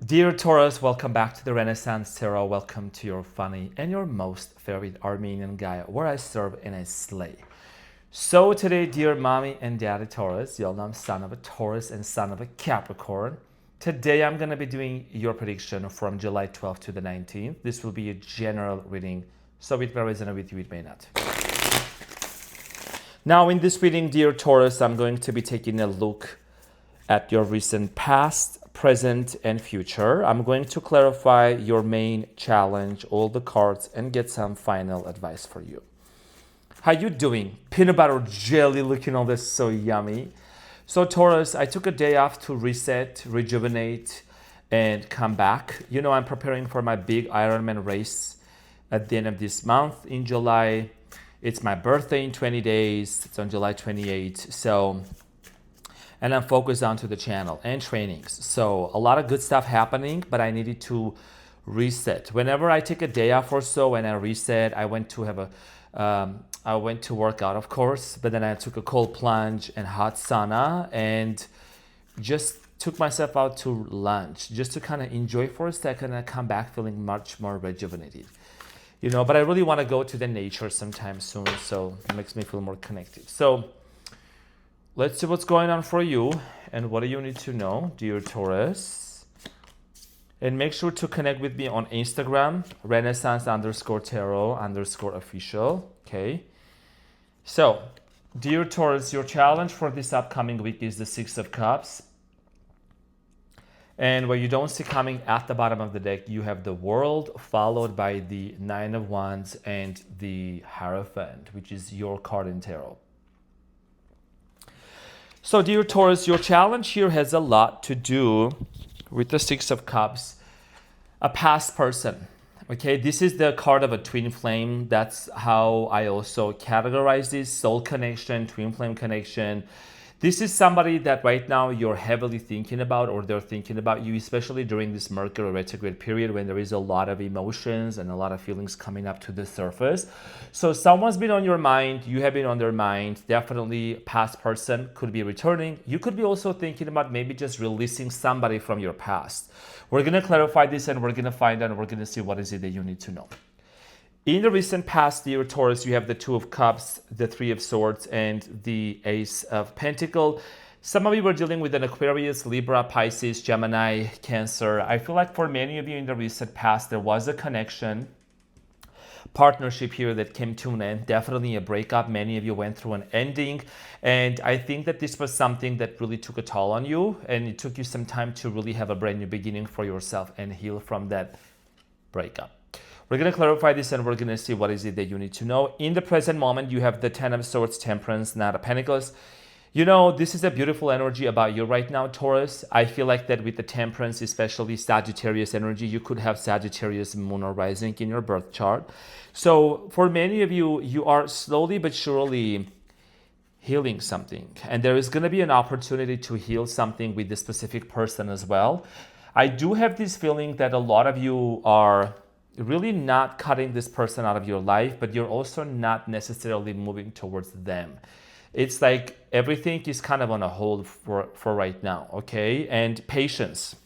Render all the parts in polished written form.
Dear Taurus, welcome back to the Renaissance Tarot. Welcome to your funny and your most favorite Armenian guy, where I serve and I slay. So today, dear mommy and daddy Taurus, y'all know I'm son of a Taurus and son of a Capricorn. Today I'm going to be doing your prediction from July 12th to the 19th. This will be a general reading, so it may resonate with you, it may not. Now in this reading, dear Taurus, I'm going to be taking a look at your recent past, present, and future. I'm going to clarify your main challenge, all the cards, and get some final advice for you. How you doing? Peanut butter jelly, looking all this so yummy. So Taurus, I took a day off to reset, rejuvenate, and come back. You know, I'm preparing for my big Ironman race at the end of this month in July. It's my birthday in 20 days. It's on July 28th. And I'm focused onto the channel and trainings. So a lot of good stuff happening, but I needed to reset. Whenever I take a day off or so and I reset, I went to work out, of course, but then I took a cold plunge and hot sauna and just took myself out to lunch just to kind of enjoy for a second and come back feeling much more rejuvenated. You know, but I really want to go to the nature sometime soon, so it makes me feel more connected. So let's see what's going on for you and what do you need to know, dear Taurus. And make sure to connect with me on Instagram, Renaissance_Tarot_official. Okay. So, dear Taurus, your challenge for this upcoming week is the Six of Cups. And where you don't see coming at the bottom of the deck, you have the World followed by the Nine of Wands and the Hierophant, which is your card in tarot. So, dear Taurus, your challenge here has a lot to do with the Six of Cups, a past person. Okay, this is the card of a twin flame. That's how I also categorize this: soul connection, twin flame connection. This is somebody that right now you're heavily thinking about, or they're thinking about you, especially during this Mercury retrograde period when there is a lot of emotions and a lot of feelings coming up to the surface. So someone's been on your mind, you have been on their mind. Definitely past person could be returning. You could be also thinking about maybe just releasing somebody from your past. We're going to clarify this and we're going to find out and we're going to see what is it that you need to know. In the recent past, dear Taurus, you have the Two of Cups, the Three of Swords, and the Ace of Pentacles. Some of you were dealing with an Aquarius, Libra, Pisces, Gemini, Cancer. I feel like for many of you in the recent past, there was a connection, partnership here that came to an end. Definitely a breakup. Many of you went through an ending. And I think that this was something that really took a toll on you. And it took you some time to really have a brand new beginning for yourself and heal from that breakup. We're going to clarify this and we're going to see what is it that you need to know. In the present moment, you have the Ten of Swords, Temperance, Knight of Pentacles. You know, this is a beautiful energy about you right now, Taurus. I feel like that with the Temperance, especially Sagittarius energy, you could have Sagittarius moon or rising in your birth chart. So for many of you, you are slowly but surely healing something. And there is going to be an opportunity to heal something with this specific person as well. I do have this feeling that a lot of you are really not cutting this person out of your life, but you're also not necessarily moving towards them. It's like everything is kind of on a hold for right now, okay? And patience.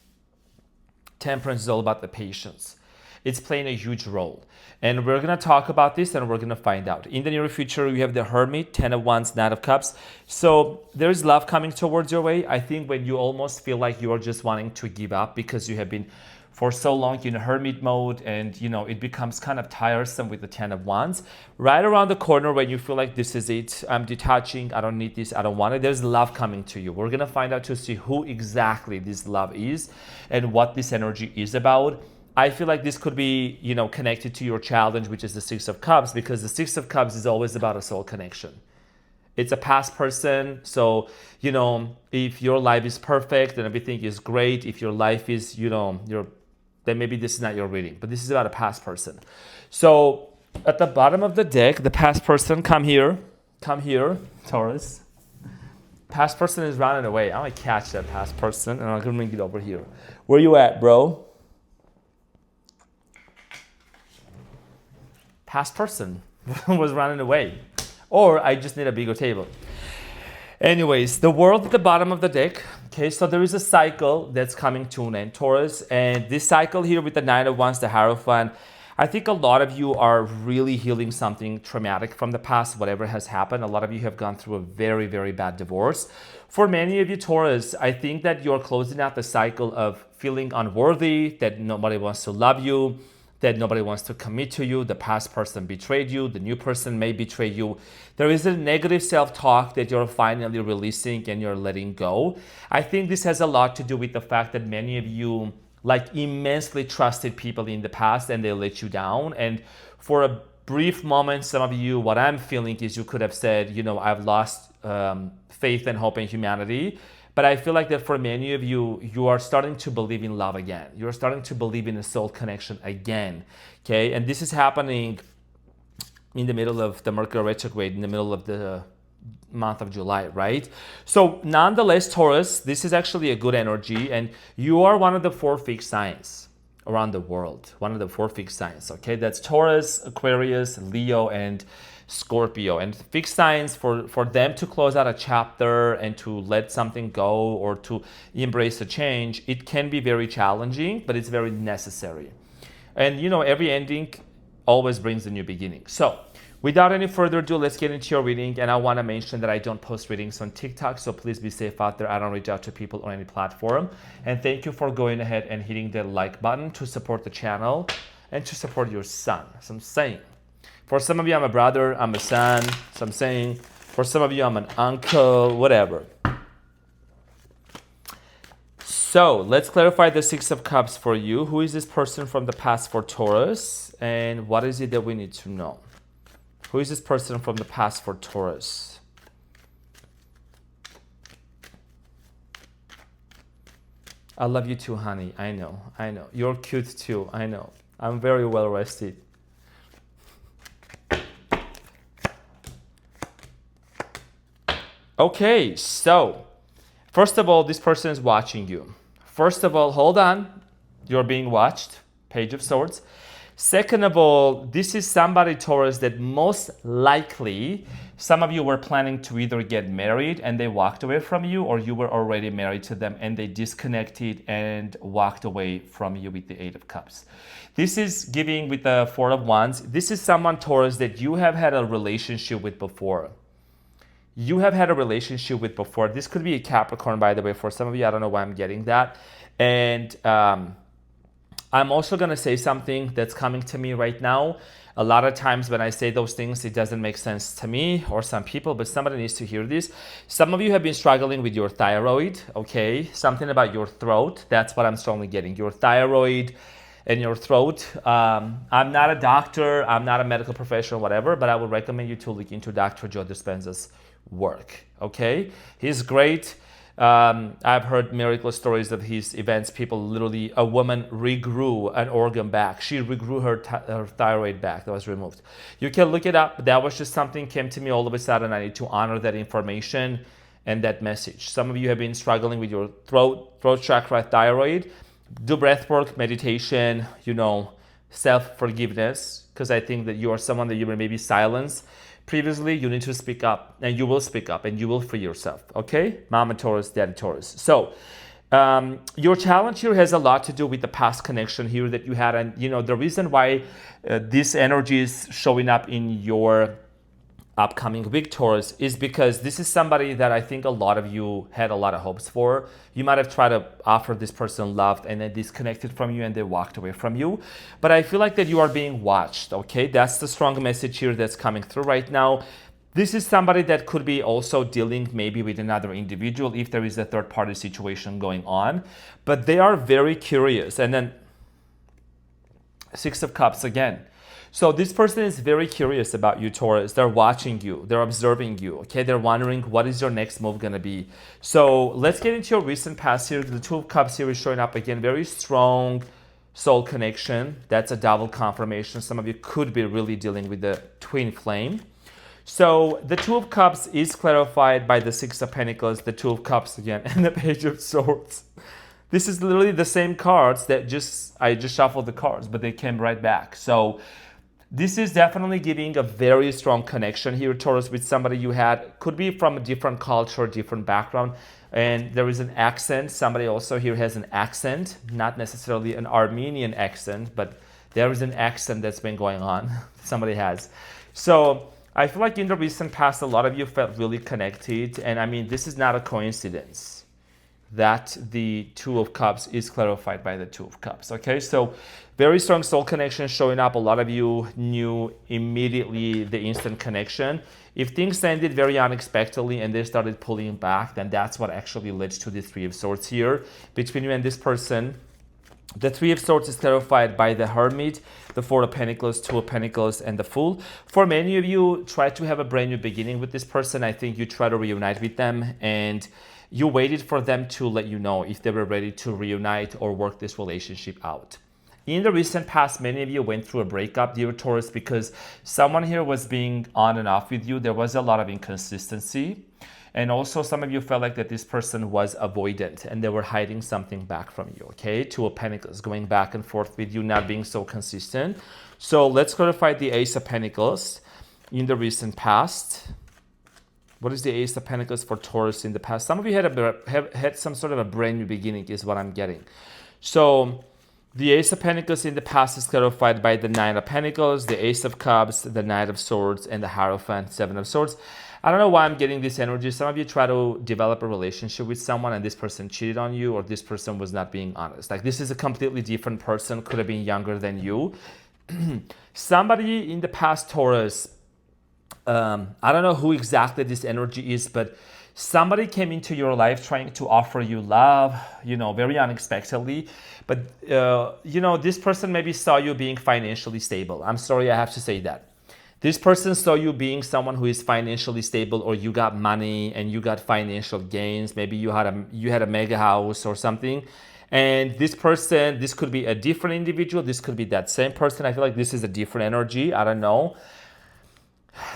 Temperance is all about the patience. It's playing a huge role. And we're going to talk about this and we're going to find out. In the near future, we have the Hermit, Ten of Wands, Knight of Cups. So there's love coming towards your way. I think when you almost feel like you are just wanting to give up because you have been for so long in hermit mode and you know it becomes kind of tiresome with the Ten of Wands. Right around the corner when you feel like this is it, I'm detaching, I don't need this, I don't want it, there's love coming to you. We're going to find out to see who exactly this love is and what this energy is about. I feel like this could be, you know, connected to your challenge, which is the Six of Cups, because the Six of Cups is always about a soul connection. It's a past person. So, you know, if your life is perfect and everything is great, if your life is, you know, then maybe this is not your reading, but this is about a past person. So at the bottom of the deck, the past person, come here, Taurus. Past person is running away. I'm gonna catch that past person and I'm gonna bring it over here. Where you at, bro? Past person was running away. Or I just need a bigger table. Anyways, the World at the bottom of the deck, Okay, so there is a cycle that's coming to an end, Taurus. And this cycle here with the Nine of Wands, the Hierophant, I think a lot of you are really healing something traumatic from the past, whatever has happened. A lot of you have gone through a very, very bad divorce. For many of you, Taurus, I think that you're closing out the cycle of feeling unworthy, that nobody wants to love you, that nobody wants to commit to you. The past person betrayed you. The new person may betray you. There is a negative self-talk that you're finally releasing and you're letting go. I think this has a lot to do with the fact that many of you like immensely trusted people in the past and they let you down. And for a brief moment, some of you, what I'm feeling is you could have said, you know, I've lost faith and hope in humanity. But I feel like that for many of you, you are starting to believe in love again. You're starting to believe in a soul connection again, okay? And this is happening in the middle of the Mercury retrograde, in the middle of the month of July, right? So nonetheless, Taurus, this is actually a good energy, and you are one of the 4 fixed signs around the world. One of the 4 fixed signs, okay? That's Taurus, Aquarius, Leo, and Scorpio. And fixed signs, for them to close out a chapter and to let something go or to embrace a change, it can be very challenging, but it's very necessary. And you know, every ending always brings a new beginning. So without any further ado, let's get into your reading. And I want to mention that I don't post readings on TikTok, so please be safe out there. I don't reach out to people on any platform. And thank you for going ahead and hitting the like button to support the channel and to support your son. So I'm saying, for some of you, I'm a brother, I'm a son, so I'm saying, for some of you, I'm an uncle, whatever. So let's clarify the 6 of Cups for you. Who is this person from the past for Taurus? And what is it that we need to know? Who is this person from the past for Taurus? I love you too, honey. I know. You're cute too. I know. I'm very well rested. Okay, so first of all, this person is watching you. First of all, hold on. You're being watched. Page of Swords. Second of all, this is somebody, Taurus, that most likely some of you were planning to either get married and they walked away from you, or you were already married to them and they disconnected and walked away from you with the 8 of Cups. This is giving with the 4 of Wands. This is someone, Taurus, that you have had a relationship with before. You have had a relationship with before. This could be a Capricorn, by the way. For some of you, I don't know why I'm getting that. And I'm also going to say something that's coming to me right now. A lot of times when I say those things, it doesn't make sense to me or some people, but somebody needs to hear this. Some of you have been struggling with your thyroid, okay? Something about your throat. That's what I'm strongly getting. Your thyroid and your throat. I'm not a doctor. I'm not a medical professional, whatever, but I would recommend you to look into Dr. Joe Dispenza's work, okay? He's great. I've heard miracle stories of his events. People literally, a woman regrew an organ back. She regrew her thyroid back that was removed. You can look it up. That was just something came to me all of a sudden. I need to honor that information and that message. Some of you have been struggling with your throat chakra, thyroid. Do breath work, meditation, you know, self-forgiveness, because I think that you are someone that you were maybe silenced previously. You need to speak up, and you will speak up, and you will free yourself, okay? Mama Taurus, Daddy Taurus. So your challenge here has a lot to do with the past connection here that you had. And, you know, the reason why this energy is showing up in your upcoming week, Taurus, is because this is somebody that I think a lot of you had a lot of hopes for. You might have tried to offer this person love and then disconnected from you and they walked away from you. But I feel like that you are being watched, okay? That's the strong message here that's coming through right now. This is somebody that could be also dealing maybe with another individual if there is a third party situation going on. But they are very curious. And then 6 of Cups again. So this person is very curious about you, Taurus. They're watching you. They're observing you. Okay, they're wondering what is your next move going to be. So let's get into your recent past here. The 2 of Cups here is showing up again. Very strong soul connection. That's a double confirmation. Some of you could be really dealing with the twin flame. So the 2 of Cups is clarified by the 6 of Pentacles, the 2 of Cups again, and the Page of Swords. This is literally the same cards that I just shuffled the cards, but they came right back. So This is definitely giving a very strong connection here, Taurus, with somebody you had. Could be from a different culture, different background. And there is an accent. Somebody also here has an accent, not necessarily an Armenian accent, but there is an accent that's been going on. Somebody has. So I feel like in the recent past, a lot of you felt really connected. And I mean, this is not a coincidence that the Two of Cups is clarified by the Two of Cups. Okay, so very strong soul connection showing up. A lot of you knew immediately the instant connection. If things ended very unexpectedly and they started pulling back, then that's what actually led to the Three of Swords here between you and this person. The Three of Swords is clarified by the Hermit, the Four of Pentacles, Two of Pentacles, and the Fool. For many of you, try to have a brand new beginning with this person. I think you try to reunite with them and you waited for them to let you know if they were ready to reunite or work this relationship out. In the recent past, many of you went through a breakup, dear Taurus, because someone here was being on and off with you. There was a lot of inconsistency. And also some of you felt like that this person was avoidant and they were hiding something back from you, okay? Two of Pentacles, going back and forth with you, not being so consistent. So let's clarify the Ace of Pentacles in the recent past. What is the Ace of Pentacles for Taurus in the past? Some of you have had some sort of a brand new beginning is what I'm getting. So the Ace of Pentacles in the past is clarified by the Nine of Pentacles, the Ace of Cups, the Knight of Swords, and the Hierophant, Seven of Swords. I don't know why I'm getting this energy. Some of you try to develop a relationship with someone and this person cheated on you or this person was not being honest. Like this is a completely different person, could have been younger than you. Somebody in the past, Taurus, I don't know who exactly this energy is, but somebody came into your life trying to offer you love, very unexpectedly. But, this person maybe saw you being financially stable. I'm sorry, I have to say that. This person saw you being someone who is financially stable, or you got money and you got financial gains. Maybe you had a mega house or something. And this person, this could be a different individual. This could be that same person. I feel like this is a different energy. I don't know.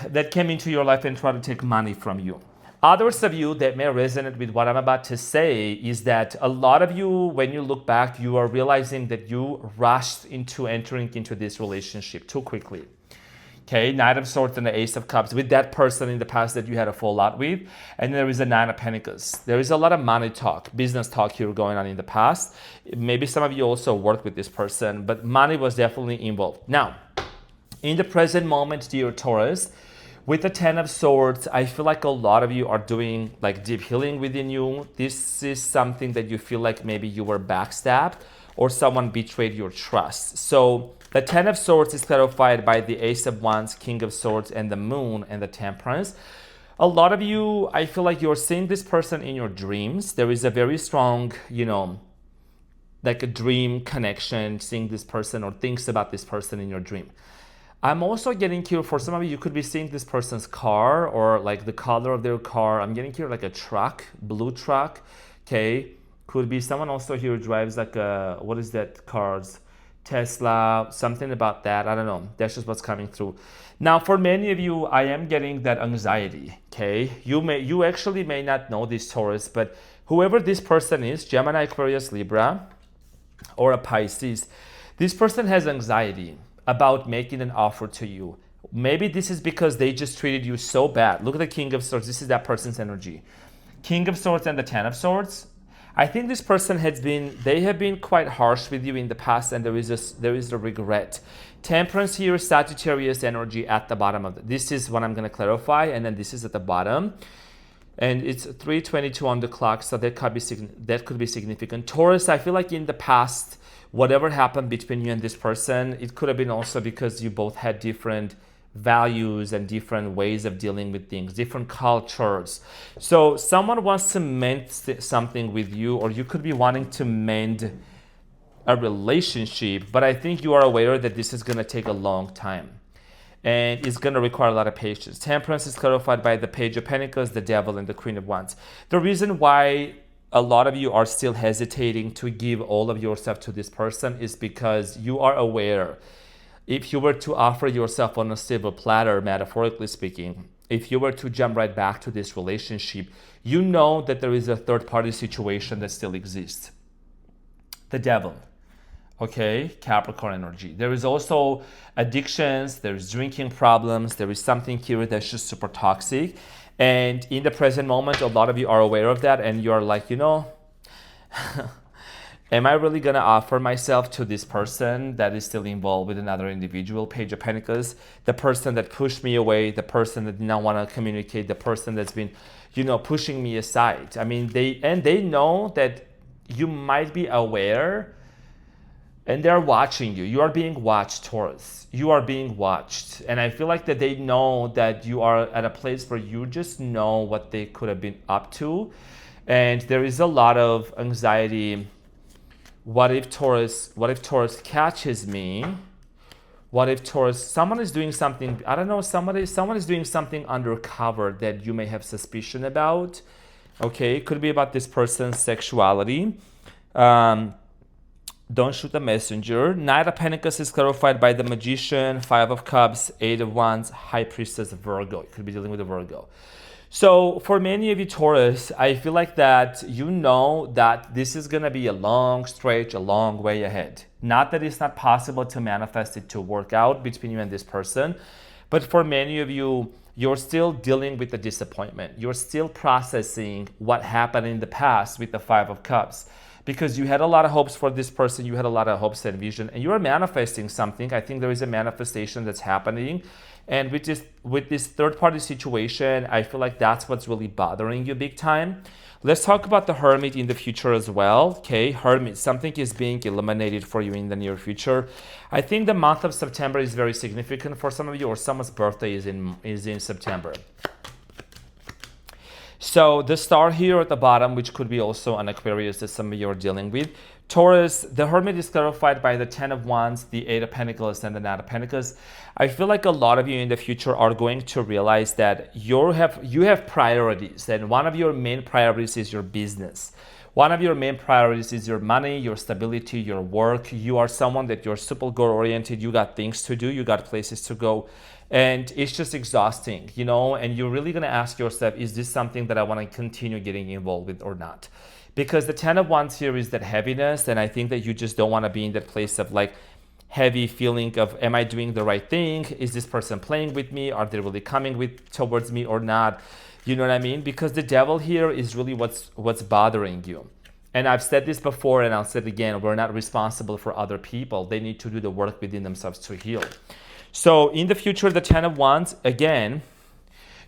That came into your life and tried to take money from you. Others of you that may resonate with what I'm about to say is that a lot of you, when you look back, you are realizing that you rushed into entering into this relationship too quickly. Okay, Knight of Swords and the Ace of Cups with that person in the past that you had a fallout with. And there is a Nine of Pentacles. There is a lot of money talk, business talk here going on in the past. Maybe some of you also worked with this person, but money was definitely involved. Now, in the present moment, dear Taurus, with the Ten of Swords, I feel like a lot of you are doing like deep healing within you. This is something that you feel like maybe you were backstabbed or someone betrayed your trust. So the Ten of Swords is clarified by the Ace of Wands, King of Swords, and the Moon and the Temperance. A lot of you, I feel like you're seeing this person in your dreams. There is a very strong, like a dream connection, seeing this person or thinks about this person in your dream. I'm also getting here, for some of you, you could be seeing this person's car or like the color of their car. I'm getting here like a truck, blue truck, okay? Could be someone also here drives like a, what is that cars? Tesla, something about that. I don't know. That's just what's coming through. Now, for many of you, I am getting that anxiety, okay? You actually may not know this, Taurus, but whoever this person is, Gemini, Aquarius, Libra, or a Pisces, this person has anxiety about making an offer to you. Maybe this is because they just treated you so bad. Look at the King of Swords. This is that person's energy. King of Swords and the Ten of Swords. I think this person they have been quite harsh with you in the past, and there is a regret. Temperance here, Sagittarius energy at the bottom of this is what I'm going to clarify, and then this is at the bottom. And it's 3:22 on the clock, so that could be significant. Taurus, I feel like in the past, whatever happened between you and this person, it could have been also because you both had different values and different ways of dealing with things, different cultures. So someone wants to mend something with you, or you could be wanting to mend a relationship, but I think you are aware that this is going to take a long time and it's going to require a lot of patience. Temperance is clarified by the Page of Pentacles, the Devil, and the Queen of Wands. The reason why a lot of you are still hesitating to give all of yourself to this person is because you are aware, if you were to offer yourself on a silver platter, metaphorically speaking, if you were to jump right back to this relationship, you know that there is a third-party situation that still exists. The Devil. Okay, Capricorn energy. There is also addictions, there's drinking problems, there is something here that's just super toxic. And in the present moment, a lot of you are aware of that, and you're like, am I really gonna offer myself to this person that is still involved with another individual? Page of Pentacles, the person that pushed me away, the person that did not want to communicate, the person that's been, pushing me aside. I mean, they know that you might be aware, and they're watching you. You are being watched, Taurus. You are being watched. And I feel like that they know that you are at a place where you just know what they could have been up to. And there is a lot of anxiety. What if Taurus catches me? What if someone is doing something, I don't know, someone is doing something undercover that you may have suspicion about. Okay, it could be about this person's sexuality. Don't shoot the messenger. Knight of Pentacles is clarified by the Magician, Five of Cups, Eight of Wands, High Priestess, Virgo. You could be dealing with a Virgo. So for many of you Taurus, I feel like that you know that this is going to be a long stretch, a long way ahead. Not that it's not possible to manifest it to work out between you and this person, but for many of you, you're still dealing with the disappointment. You're still processing what happened in the past with the Five of Cups. Because you had a lot of hopes for this person, you had a lot of hopes and vision, and you are manifesting something. I think there is a manifestation that's happening. And with this third-party situation, I feel like that's what's really bothering you big time. Let's talk about the Hermit in the future as well. Okay, Hermit, something is being eliminated for you in the near future. I think the month of September is very significant for some of you, or someone's birthday is in September. So the star here at the bottom, which could be also an Aquarius that some of you are dealing with. Taurus, the Hermit is clarified by the Ten of Wands, the Eight of Pentacles, and the Knight of Pentacles. I feel like a lot of you in the future are going to realize that you have priorities, and one of your main priorities is your business. One of your main priorities is your money, your stability, your work. You are someone that you're super goal-oriented. You got things to do. You got places to go. And it's just exhausting, and you're really going to ask yourself, is this something that I want to continue getting involved with or not? Because the Ten of Wands here is that heaviness, and I think that you just don't want to be in that place of like heavy feeling of, am I doing the right thing? Is this person playing with me? Are they really coming towards me or not? You know what I mean? Because the devil here is really what's bothering you. And I've said this before, and I'll say it again, we're not responsible for other people. They need to do the work within themselves to heal. So in the future, the Ten of Wands, again,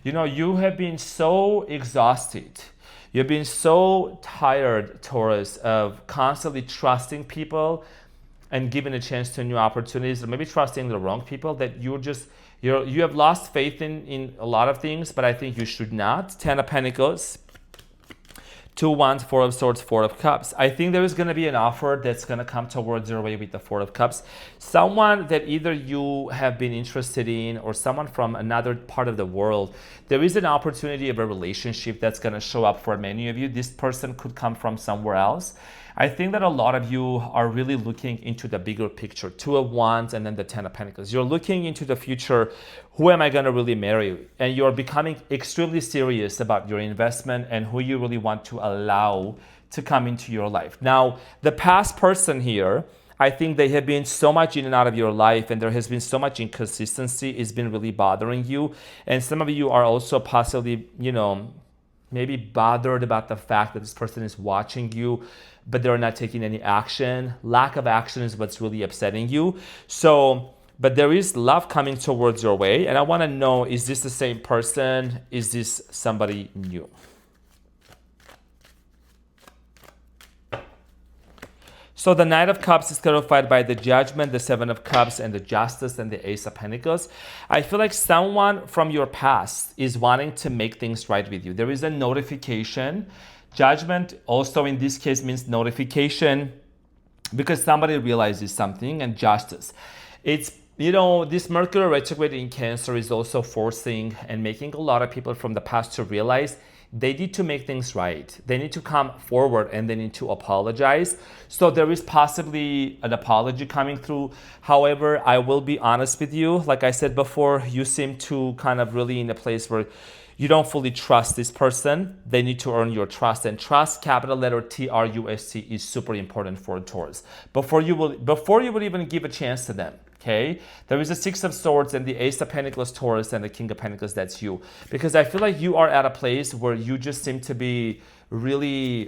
you have been so exhausted. You've been so tired, Taurus, of constantly trusting people and giving a chance to new opportunities, or maybe trusting the wrong people, that you have lost faith in a lot of things, but I think you should not. Ten of Pentacles, Two Wands, Four of Swords, Four of Cups. I think there is going to be an offer that's going to come towards your way with the Four of Cups. Someone that either you have been interested in or someone from another part of the world. There is an opportunity of a relationship that's going to show up for many of you. This person could come from somewhere else. I think that a lot of you are really looking into the bigger picture. Two of Wands and then the Ten of Pentacles. You're looking into the future. Who am I going to really marry? And you're becoming extremely serious about your investment and who you really want to allow to come into your life. Now, the past person here, I think they have been so much in and out of your life, and there has been so much inconsistency. It's been really bothering you. And some of you are also possibly, maybe bothered about the fact that this person is watching you, but they're not taking any action. Lack of action is what's really upsetting you. So, but there is love coming towards your way. And I want to know, is this the same person? Is this somebody new? So the Knight of Cups is clarified by the Judgment, the Seven of Cups, and the Justice, and the Ace of Pentacles. I feel like someone from your past is wanting to make things right with you. There is a notification. Judgment also in this case means notification because somebody realizes something, and Justice. It's, this Mercury retrograde in Cancer is also forcing and making a lot of people from the past to realize they need to make things right. They need to come forward and they need to apologize. So there is possibly an apology coming through. However, I will be honest with you. Like I said before, you seem to kind of really in a place where you don't fully trust this person. They need to earn your trust, and trust, capital letter TRUST, is super important for a Taurus. Before you will even give a chance to them. Okay, there is a Six of Swords and the Ace of Pentacles Taurus and the King of Pentacles. That's you, because I feel like you are at a place where you just seem to be really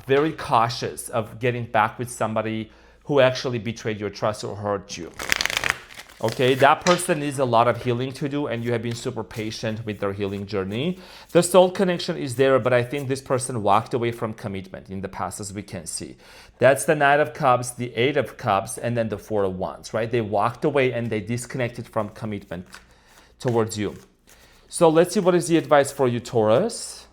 very cautious of getting back with somebody who actually betrayed your trust or hurt you. Okay, that person needs a lot of healing to do, and you have been super patient with their healing journey. The soul connection is there, but I think this person walked away from commitment in the past, as we can see. That's the Knight of Cups, the Eight of Cups, and then the Four of Wands, right? They walked away and they disconnected from commitment towards you. So let's see what is the advice for you, Taurus.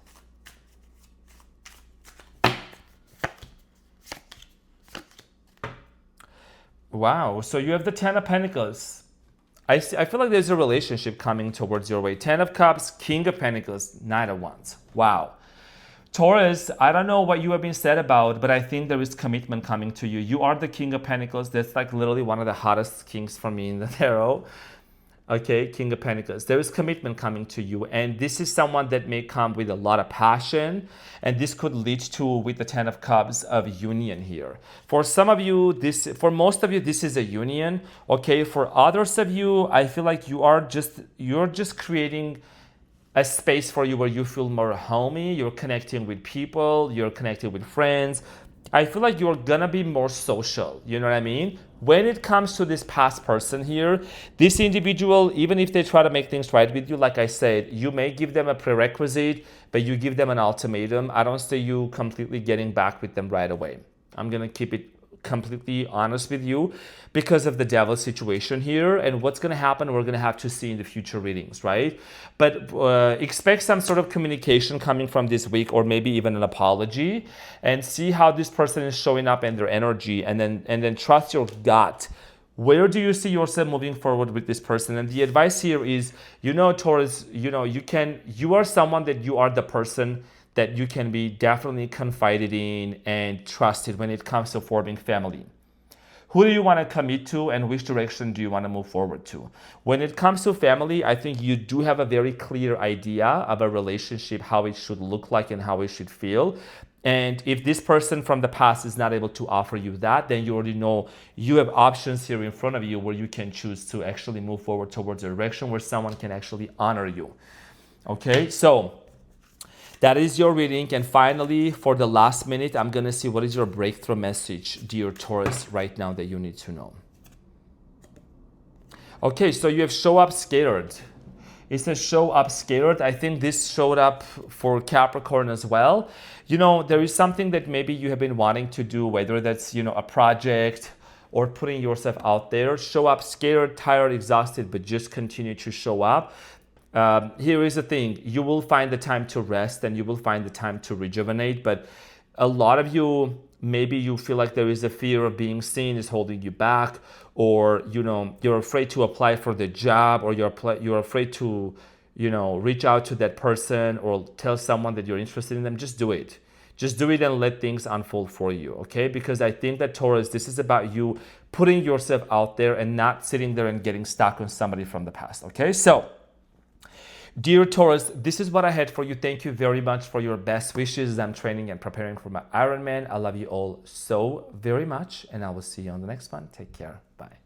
Wow, so you have the Ten of Pentacles. I feel like there's a relationship coming towards your way. Ten of Cups, King of Pentacles, Knight of Wands. Wow. Taurus, I don't know what you have been said about, but I think there is commitment coming to you. You are the King of Pentacles. That's like literally one of the hottest kings for me in the tarot. Okay, King of Pentacles. There is commitment coming to you, and this is someone that may come with a lot of passion, and this could lead to, with the Ten of Cups, of union here. For some of you, for most of you, this is a union. Okay, for others of you, I feel like you're just creating a space for you where you feel more homey. You're connecting with people. You're connecting with friends. I feel like you're gonna be more social, you know what I mean? When it comes to this past person here, this individual, even if they try to make things right with you, like I said, you may give them a prerequisite, but you give them an ultimatum. I don't see you completely getting back with them right away. I'm gonna keep it completely honest with you because of the devil situation here, and what's going to happen we're going to have to see in the future readings, right? But expect some sort of communication coming from this week, or maybe even an apology, and see how this person is showing up and their energy, and then trust your gut. Where do you see yourself moving forward with this person? And the advice here is, Taurus, you are someone that you are the person that you can be definitely confided in and trusted when it comes to forming family. Who do you want to commit to, and which direction do you want to move forward to? When it comes to family, I think you do have a very clear idea of a relationship, how it should look like and how it should feel. And if this person from the past is not able to offer you that, then you already know you have options here in front of you where you can choose to actually move forward towards a direction where someone can actually honor you. Okay, so that is your reading. And finally, for the last minute, I'm going to see what is your breakthrough message, dear Taurus, right now that you need to know. Okay, so you have show up scared. It says show up scared. I think this showed up for Capricorn as well. There is something that maybe you have been wanting to do, whether that's, a project or putting yourself out there. Show up scared, tired, exhausted, but just continue to show up. Here is the thing, you will find the time to rest and you will find the time to rejuvenate, but a lot of you, maybe you feel like there is a fear of being seen is holding you back, or you're afraid to apply for the job, or you're afraid to reach out to that person or tell someone that you're interested in them. Just do it and let things unfold for you, okay? Because I think that, Taurus, this is about you putting yourself out there and not sitting there and getting stuck on somebody from the past, okay? So dear Taurus, this is what I had for you. Thank you very much for your best wishes. I'm training and preparing for my Ironman. I love you all so very much, and I will see you on the next one. Take care. Bye.